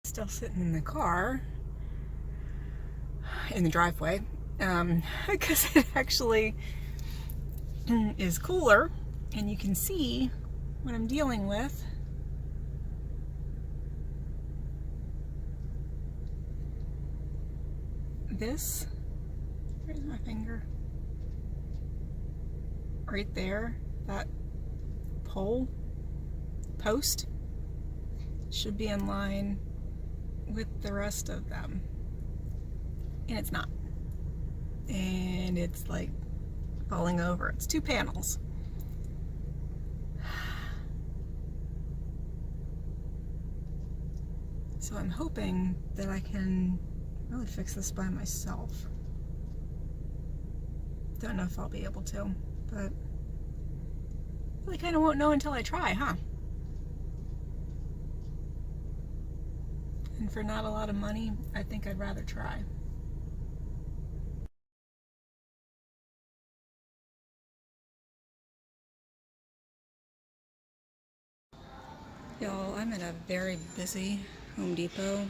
still sitting in the car, in the driveway, because it actually is cooler and you can see what I'm dealing with. This, where's my finger? Right there, that post should be in line with the rest of them, and it's not, and it's like falling over. It's 2 panels. So I'm hoping that I can really fix this by myself. Don't know if I'll be able to, but really kind of won't know until I try, huh? And for not a lot of money, I think I'd rather try. Y'all, I'm in a very busy Home Depot.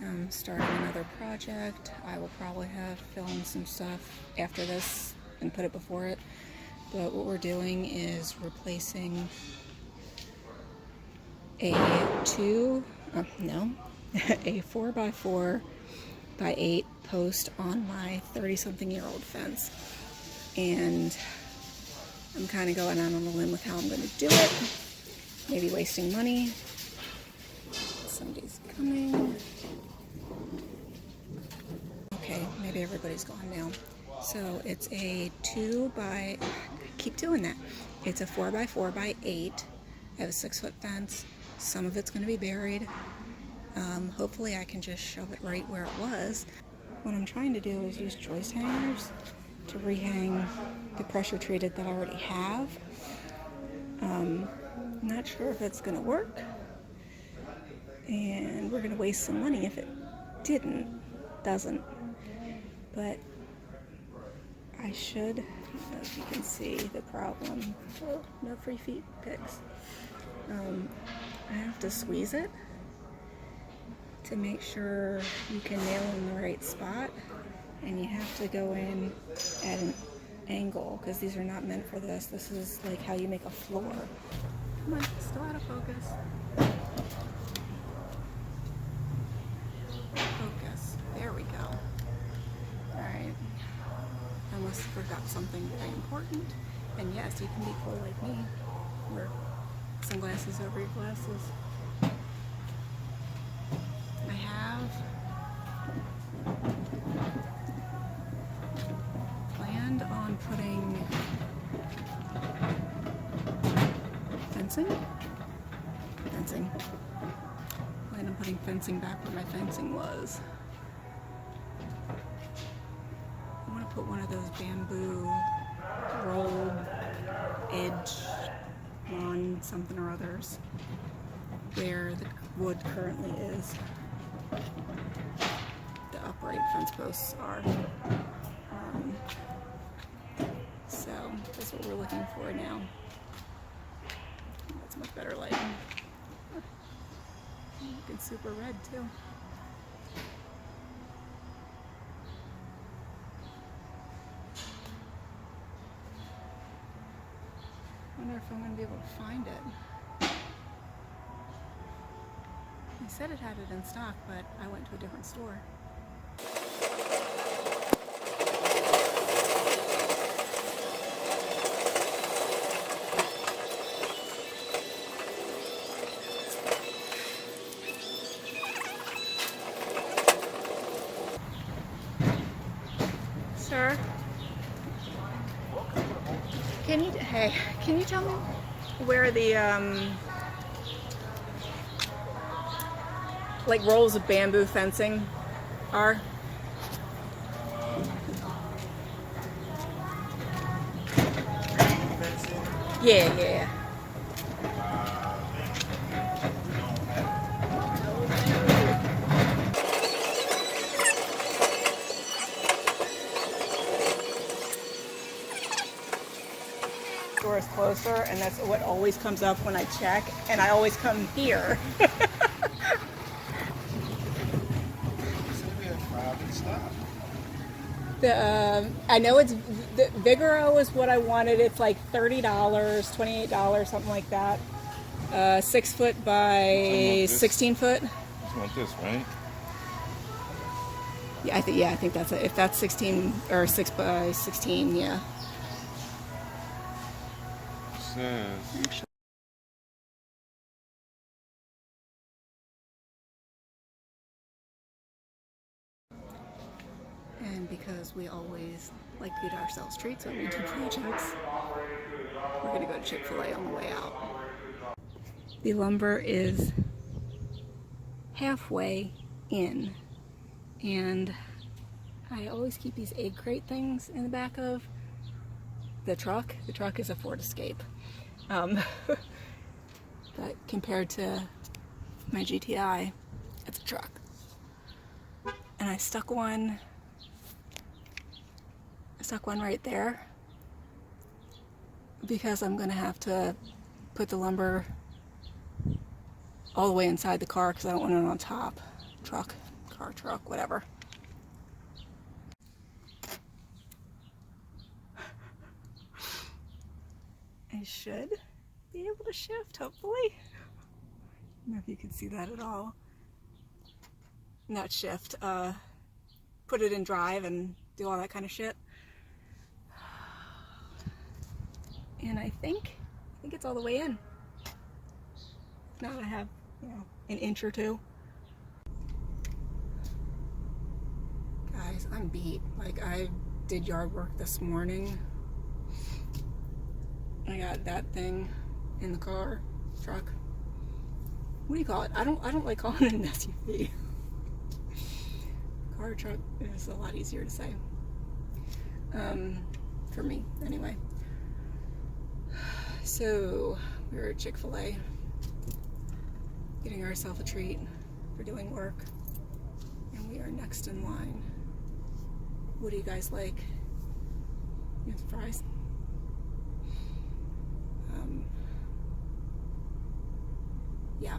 I'm starting another project. I will probably have filmed some stuff after this and put it before it. But what we're doing is replacing a 4x4x8 post on my 30-something-year-old fence. And I'm kind of going out on a limb with how I'm going to do it. Maybe wasting money. Somebody's coming. Okay, maybe everybody's gone now. So it's a 2x, keep doing that. It's a 4x4x8. I have a 6-foot fence. Some of it's going to be buried. Hopefully I can just shove it right where it was. What I'm trying to do is use joist hangers to rehang the pressure treated that I already have. Not sure if it's going to work, and we're going to waste some money if it doesn't. But I should, I don't know if you can see the problem. Oh, no free feet pics. I have to squeeze it to make sure you can nail in the right spot, and you have to go in at an angle because these are not meant for this. This is like how you make a floor. Come on, still out of focus. Focus. There we go. Alright. I must have forgot something very important. And yes, you can be cool like me. Wear sunglasses over your glasses. I have planned on putting fencing. Planned on putting fencing back where my fencing was. I want to put one of those bamboo rolled edge on something or others where the wood currently is. The upright fence posts are. So that's what we're looking for now. That's much better lighting. Looking super red too. I wonder if I'm going to be able to find it. They said it had it in stock, but I went to a different store. Sir? Can you tell me where the like rolls of bamboo fencing are? Yeah. Store is closer, and that's what always comes up when I check, and I always come here. I know it's the Vigoro is what I wanted. It's like $30, $28, something like that. 6 foot by 16 foot. You want this, right? Yeah, I think that's it. If that's 16 or 6 by 16, yeah. It says. Actually. And because we always like to get ourselves treats when we do projects, we're gonna go to Chick-fil-A on the way out. The lumber is halfway in, and I always keep these egg crate things in the back of the truck. The truck is a Ford Escape, but compared to my GTI, it's a truck. And I stuck one right there because I'm gonna have to put the lumber all the way inside the car because I don't want it on top. Car, truck, whatever. I should be able to shift, hopefully. I don't know if you can see that at all. Not shift, put it in drive and do all that kind of shit. And I think it's all the way in. Now I have, an inch or two. Guys, I'm beat. Like, I did yard work this morning. I got that thing in the car, truck. What do you call it? I don't like calling it an SUV. Car, truck is a lot easier to say. For me, anyway. So, we're at Chick-fil-A, getting ourselves a treat for doing work, and we are next in line. What do you guys like? You want some fries? Yeah,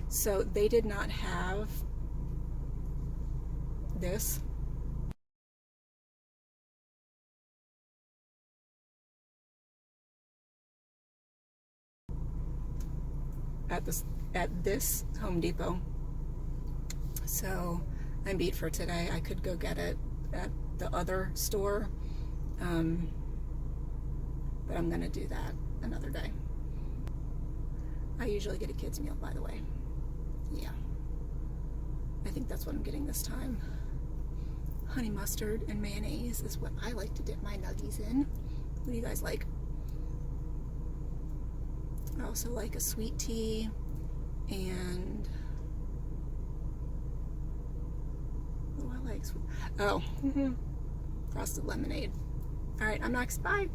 so they did not have this. At this Home Depot. So I'm beat for today. I could go get it at the other store, but I'm gonna do that another day. I usually get a kid's meal, by the way. Yeah, I think that's what I'm getting this time. Honey mustard and mayonnaise is what I like to dip my nuggies in. What do you guys like? I also like a sweet tea and what do I like? Frosted lemonade. All right, I'm next. Bye.